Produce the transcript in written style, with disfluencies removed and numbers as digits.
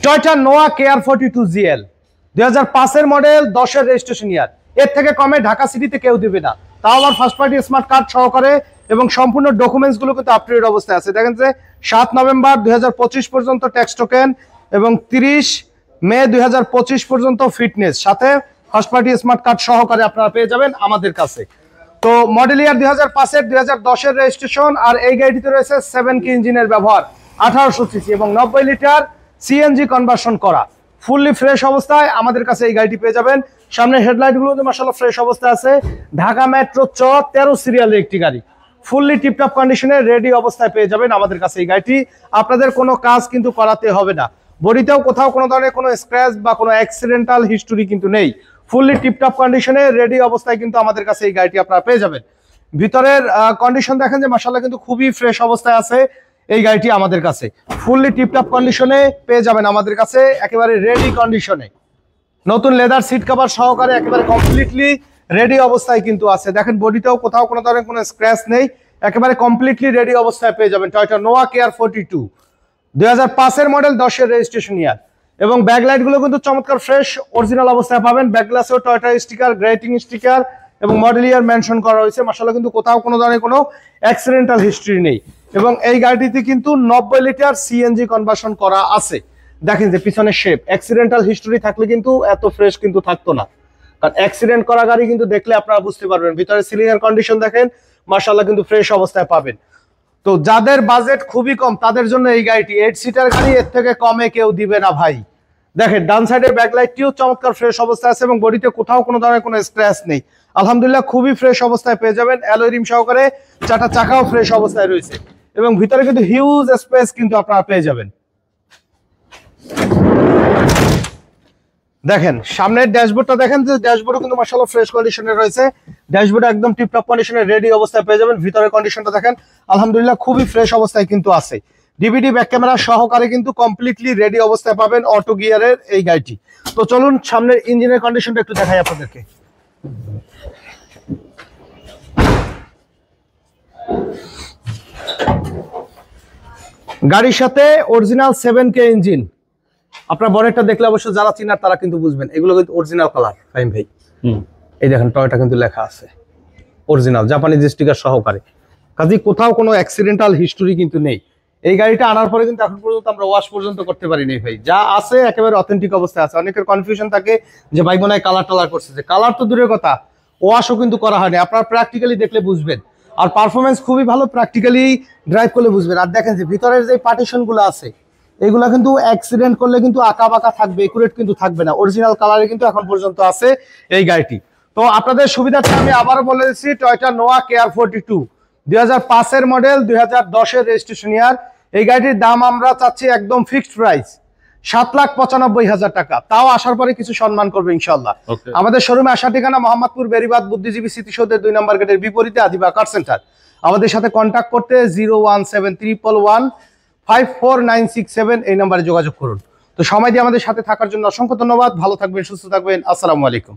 Toyota নোয়া KR42GL 2005 এর model, 10 এর রেজিস্ট্রেশন ইয়ার। এর থেকে কমে ঢাকা সিটিতে কেউ দিবে না, তাও আবার ফার্স্ট পার্টি স্মার্ট কার্ড সহকারে, এবং সম্পূর্ণ ডকুমেন্টস গুলো কিন্তু আপ টু ডেট অবস্থায় আছে। দেখেন যে 7 নভেম্বর 2025 পর্যন্ত ট্যাক্স টোকেন এবং 30 মে 2025 পর্যন্ত ফিটনেস, সাথে ফার্স্ট পার্টি স্মার্ট কার্ড সহকারে আপনারা পেয়ে যাবেন আমাদের কাছে। তো মডেল ইয়ার 2005 এর, 2010 এর রেজিস্ট্রেশন, আর এই গাড়িটিতে রয়েছে 7 কি ইঞ্জিনের ব্যবহার, 1800 সিসি এবং 90 লিটার সিএনজি কনভার্সন করা, ফুললি ফ্রেশ অবস্থায় আমাদের কাছে এই গাড়িটি পেয়ে যাবেন। সামনে হেডলাইট গুলো মাশাআল্লাহ ফ্রেশ অবস্থায় আছে। ঢাকা মেট্রো চ 13 সিরিয়ালের একটি গাড়ি, ফুললি টিপটপ কন্ডিশনে রেডি অবস্থায় পেয়ে যাবেন আমাদের কাছে এই গাড়িটি। আপনাদের কোনো কাজ কিন্তু করাতে হবে না। বডিতেও কোথাও কোনো ধরনের কোনো স্ক্র্যাচ বা কোনো অ্যাক্সিডেন্টাল হিস্টোরি কিন্তু নেই। ফুললি টিপটপ কন্ডিশনে রেডি অবস্থায় কিন্তু আমাদের কাছে এই গাড়িটি আপনারা পেয়ে যাবেন। ভিতরের কন্ডিশন দেখেন যে মাশাআল্লাহ কিন্তু খুবই ফ্রেশ অবস্থায় আছে এই গাড়িটি আমাদের কাছে। ফুললি টিপটপ কন্ডিশনে পেয়ে যাবেন আমাদের কাছে, একেবারে রেডি কন্ডিশনে। নতুন লেদার সিট কভার সহকারে একেবারে কমপ্লিটলি রেডি অবস্থায় কিন্তু আছে। দেখেন বডিতেও কোথাও কোনো ধরনের কোনো স্ক্র্যাচ নেই, একেবারে কমপ্লিটলি রেডি অবস্থায় পেয়ে যাবেন টয়োটা নোয়া KR42 2005 এর মডেল, 10 এর রেজিস্ট্রেশন ইয়ার। এবং ব্যাকলাইট গুলো কিন্তু চমৎকার ফ্রেশ অরিজিনাল অবস্থায় পাবেন। ব্যাকগ্লাসেও টয়োটা স্টিকার, গ্রেটিং স্টিকার এবং মডেল ইয়ার মেনশন করা হয়েছে। মাশাআল্লাহ কিন্তু কোথাও কোনো ধরনের কোনো অ্যাক্সিডেন্টাল হিস্ট্রি নেই। এবং এই গাড়িটিতে কিন্তু 90 লিটার সিএনজি কনভার্সন করা আছে। দেখেন যে পিছনের শেপ, অ্যাক্সিডেন্টাল হিস্টোরি থাকলে কিন্তু এত ফ্রেশ কিন্তু থাকতো না, কারণ অ্যাক্সিডেন্ট করা গাড়ি কিন্তু দেখলে আপনারা বুঝতে পারবেন। ভিতরে সিলিং এর কন্ডিশন দেখেন, মাশাআল্লাহ কিন্তু ফ্রেশ অবস্থায় পাবেন। তো যাদের বাজেট খুবই কম তাদের জন্য এই গাড়িটি 8 সিটার গাড়ি, এর থেকে কমে কেউ দিবে না ভাই। দেখেন ডান সাইডের ব্যাকলাইটটিও চমৎকার ফ্রেশ অবস্থায় আছে এবং বডিতে কোথাও কোনো ধরনের কোনো স্ক্র্যাচ নেই। আলহামদুলিল্লাহ খুবই ফ্রেশ অবস্থায় পেয়ে যাবেন। অ্যালয় রিম সহকারে চারটা চাকাও ফ্রেশ অবস্থায় রয়েছে এবং ভিতরে কিন্তু হিউজ স্পেস কিন্তু আপনারা পেয়ে যাবেন। দেখেন সামনের ড্যাশবোর্ডটা দেখেন যে ড্যাশবোর্ডও কিন্তু মাশাআল্লাহ ফ্রেশ কন্ডিশনে রয়েছে। ড্যাশবোর্ড একদম টিপটপ কন্ডিশনে রেডি অবস্থায় পেয়ে যাবেন। ভিতরের কন্ডিশনটা দেখেন আলহামদুলিল্লাহ খুবই ফ্রেশ অবস্থায় কিন্তু আছে। ডিভিডি ব্যাক ক্যামেরা সহকারে কিন্তু কমপ্লিটলি রেডি অবস্থায় পাবেন অটো গিয়ারের এই গাড়িটি। তো চলুন সামনের ইঞ্জিনের কন্ডিশনটা একটু দেখাই আপনাদেরকে। গাড়ির সাথে অরিজিনাল 7K ইঞ্জিন। আপনার বনেটটা দেখলে অবশ্য যারা চিনার তারা কিন্তু বুঝবেন এগুলো কিন্তু অরিজিনাল কালার। ফাইম ভাই এই দেখেন টয়োটা কিন্তু লেখা আছে অরিজিনাল জাপানিজ স্টিকার সহকারে, কাজে কোথাও কোনো অ্যাক্সিডেন্টাল হিস্টোরি কিন্তু নেই। এই গাড়িটা আনার পরে কিন্তু এখন পর্যন্ত আমরা ওয়াশ পর্যন্ত করতে পারিনি ভাই, যা আছে একেবারে অথেন্টিক অবস্থায় আছে। অনেকের কনফিউশন থাকে যে ভাই মনে হয় কালার টালার করছে, যে কালার তো দূরের কথা, ওয়াশও কিন্তু করা হয়নি। আপনারা প্র্যাকটিক্যালি দেখলে বুঝবেন। আর পারফরমেন্স খুবই ভালো, প্র্যাকটিক্যালি ড্রাইভ করলে বুঝবেন। আর দেখেন যে ভিতরের যে পার্টিশনগুলো আছে এগুলা কিন্তু অ্যাক্সিডেন্ট করলে কিন্তু আঁকা বাঁকা থাকবে, একুরেট কিন্তু থাকবে না। অরিজিনাল কালারে কিন্তু এখন পর্যন্ত আছে এই গাড়িটি। তো আপনাদের সুবিধার্থে আমি আবারও বলে দিচ্ছি টয়োটা নোয়া KR42 2005 এর মডেল, 2010 এর রেজিস্ট্রেশন ইয়ার। এই গাড়িটির দাম আমরা চাচ্ছি একদম ফিক্সড প্রাইস 7,95,000 টাকা। তাও আসার পরে কিছু সম্মান করবে ইনশাআল্লাহ। আমাদের শোরুমে আসার ঠিকানা মোহাম্মদপুর বেরিবাদ বুদ্ধিজীবী স্মৃতিসৌধের 2 নম্বর গেটের বিপরীতে আদিবা কার সেন্টার। আমাদের সাথে কন্ট্যাক্ট করতে 01711154967 এই নম্বরে যোগাযোগ করুন। তো সময় দিয়ে আমাদের সাথে থাকার জন্য অসংখ্য ধন্যবাদ। ভালো থাকবেন, সুস্থ থাকবেন। আসসালামু আলাইকুম।